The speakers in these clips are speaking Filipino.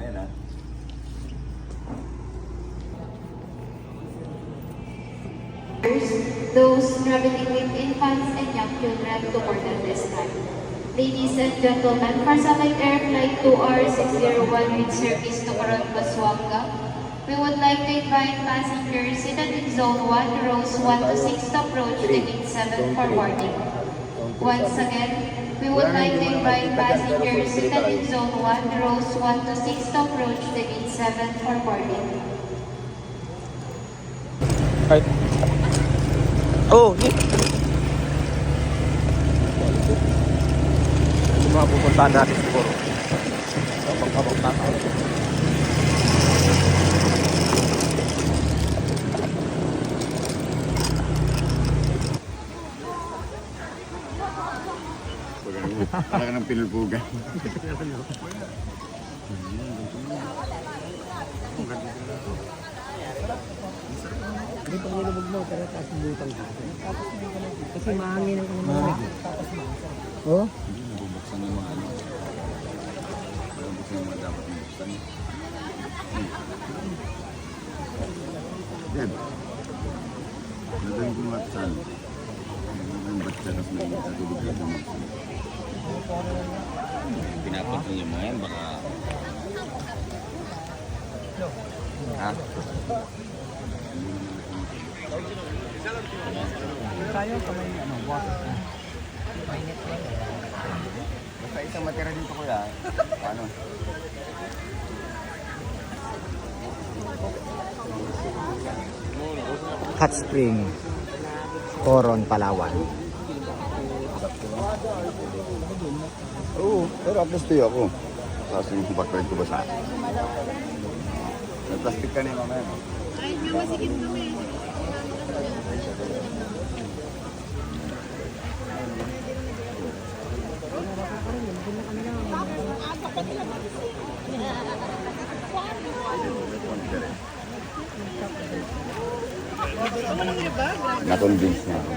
Ayan ha. Those traveling with infants and young children to board at this time. Ladies and gentlemen, for Summit Air Flight 2R601 with service to Coron, Busuanga, we would like to invite passengers seated in Zone 1, rows 1 to 6 to approach the gate 7 for boarding. Once again, we would like to invite passengers seated in Zone 1, rows 1 to 6 to approach the gate 7 for boarding. Right. Oh, ito mga pupuntahan natin siguro. Kapag na tayo. Wala ka ng pinulpugan. Hindi pag nilubog mo, pero taas yung butang ka. Kasi mahangin ang mga. Oh? Bubuksan yung mga ano. Bubuksan yung mga dapat bubuksan. Yan. Nagawin ko mga saan. Ang ba't ka kasi may katulog ka sa mga. Pinapatong yung mga yan, baka... Ha? Tayo pa may water. Basta isang matira dito kuya. Paano? Hot Spring, Coron, Palawan. Oo, pero at least tuyo ako. Tapos yung background ko ba sa akin? May plastic ka na yung mamaya. Ay, masikip kami. Na-convince niya ako.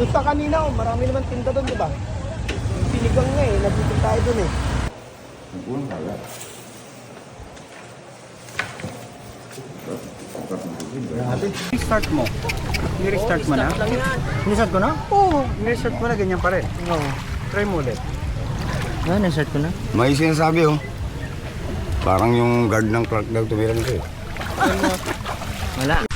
Doon sa kanina, oh, marami naman tinda doon, di ba? Yung sinigang nga eh, nagtitin tayo doon eh. Nagpulang kaya. Restart mo. Ni-restart mo na? Ni-restart ko na? Oo. Ni-restart mo na, ganyan pa rin. Oo. Try mo ulit. Ah, ni-restart ko na? May sinasabi oh. Parang yung guard ng Clark daw tumira nito eh. Wala.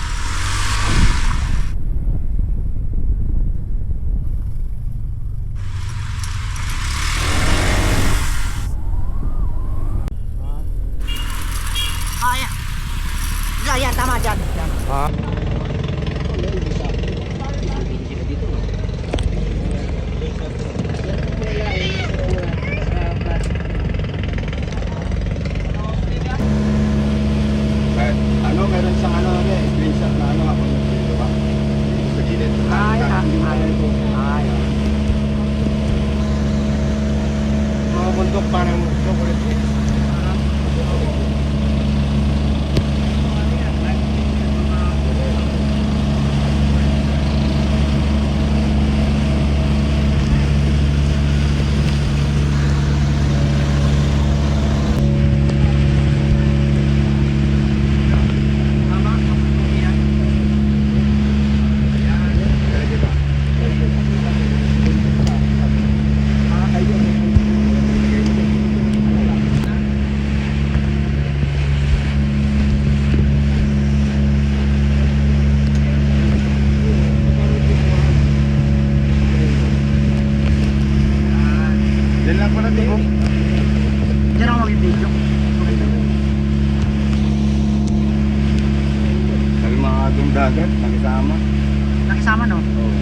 Yan, tama dyan. Ah. Ano, meron siyang ano, screenshot na ano ako dito ba? Sa gilid. Mga bundok parang chocolate. Yan lang pala din. Diyan ako mag-video. Sabi mga atong dagat, nakisama. Nakisama no? Oo.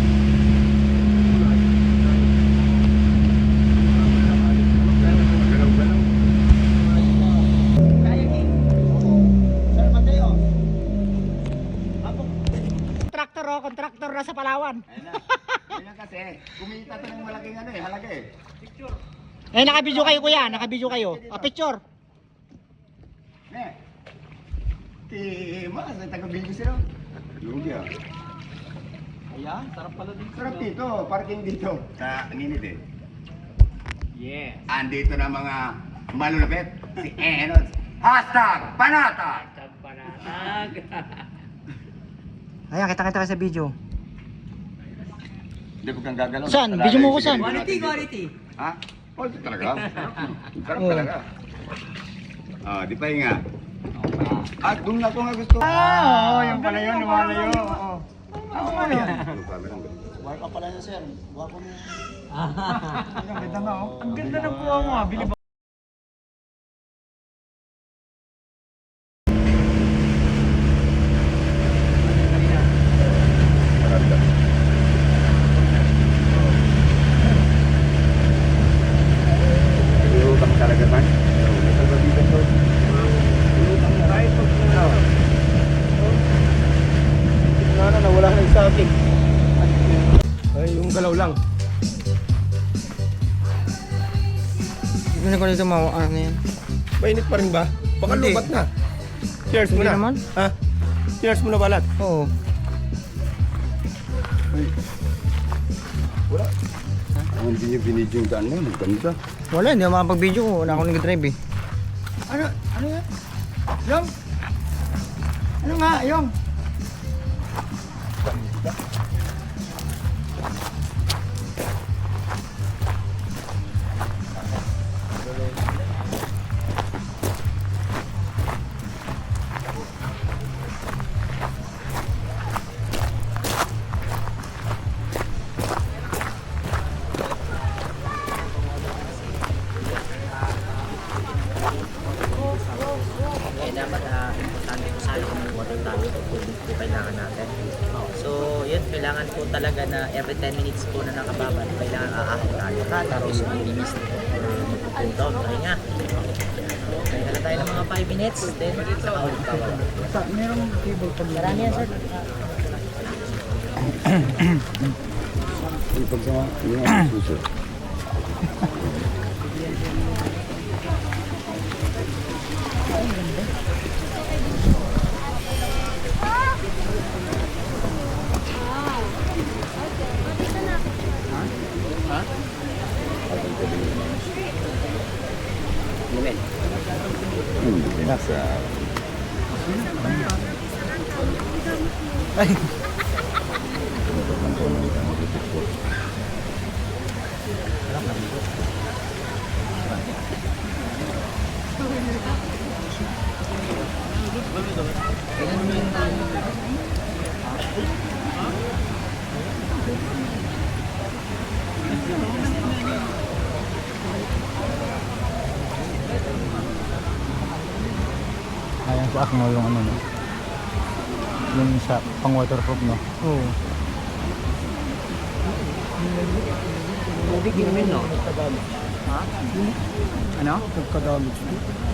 Kontraktor na sa Palawan. Ayun na. Ayun kasi, kumita ito ng malaking ano eh, halaga eh. Eh, naka-video kayo kuya, naka-video kayo. Picture. Ne. Tima, sa taga-video sila. Lugi ah. Ayan, sarap pala dito. Sarap dito, parking dito. Sa Ninit eh. Yes. Andito na mga malulupit, si Enos. Hashtag panatag! Ayan, kita-kita ka sa video. Hindi ko kang gagalaw. Saan? Video mo ko saan? Quality. Ha? Quality talaga. Sarap Oo. talaga. Di pa nga. At doon na ko nga gusto. Oo, yung pala yun, lumalayo. Oo. Ako nga yan. Ang ganda nga, oh. Ang ganda ng kuha mo, ah. Bilib. Utang talaga man. May salbabigan to. Kahit pag nawala na yung static. Ay, yung galaw lang. Hindi ko nito ano na yan. Mainit pa rin ba? Baka Hindi. lubat na. Cheers mo Hindi na. naman. Ha? Cheers mo na balat. Oo. Wala. Hindi niyo binidyo yung daan mo. Maganda. Wala, hindi ako makapag-video ko. Wala akong nag-drive eh. Ano? Ano yan? Yung? Ano nga? Yung? Kaya dapat importante po sana kung may water tayo kung po kailangan natin. So yun, kailangan po talaga na every 10 minutes po na nakababa, kailangan aahaw tayo. Tapos maglinis na mag-cool down. Kaya nga, kaya na tayo ng mga 5 minutes, then saka ulit tayo. Merong table pag Marami yan sir. Yung pagsama, yung ang suso. Hindi na sa... Ayan sa Akmo yung ano no. Yung sa pang waterproof no. Oo. Tubig inumin no? Ano? Nagka-damage.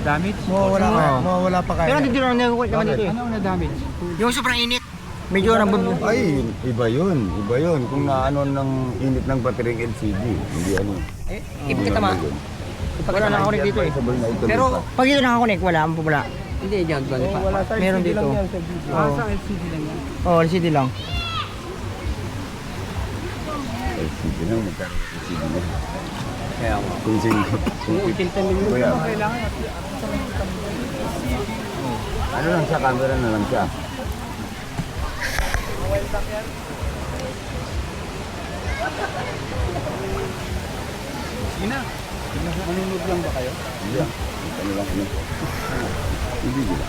Damage? Oo. Mawawala pa Pero hindi lang nag-work naman dito eh. Ano ang na-damage? Yung sobrang init. Medyo nabubog. Ay, iba yun. Iba yun. Kung naano ng init ng battery LCD. Hindi ano. If kita ma. Wala na ako dito eh. Sabay na ito. Pero pag ito nakakonect, wala. Ang wala. Hindi, dyan. Wala sa Meron LCD dito. lang yan sa video. Oo. Sa LCD lang yan. Oo, LCD lang. LCD na. Magkaroon LCD na. Kaya mo. Kung sino. Kuya. Kailangan Ano lang siya, camera na lang siya. Sina? Manunod lang ba kayo? Hindi ah. Ano lang ano. Hindi nila.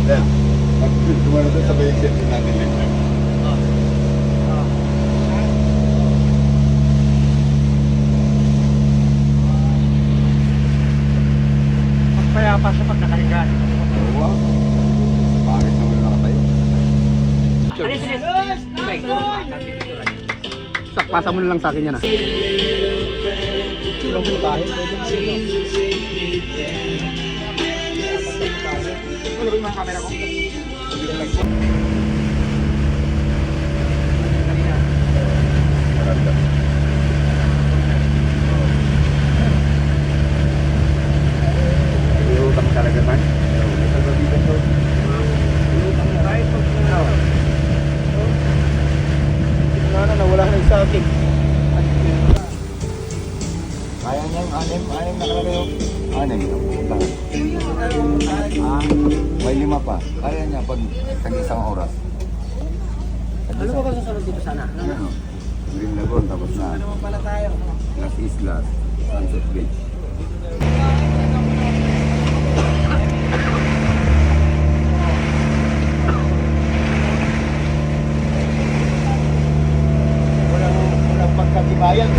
Then, pag tumano doon sa basic natin lang. Kaya pa sa pag nakaligan. Oo. Pangit naman na nakatayo. Pasa mo na lang sa akin yan ah. Silong po tayo. Wala ba yung mga camera ko? Maranda. scouting. Kaya niyang anim na kayo. Anim. May 5 pa. Kaya niya pag tag-isang oras. Ano ba ba susunod dito sana? Green Lagoon, tapos na. Las Islas, Sunset Beach. Walang pagkatibayan.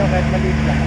Kahit maliit lang.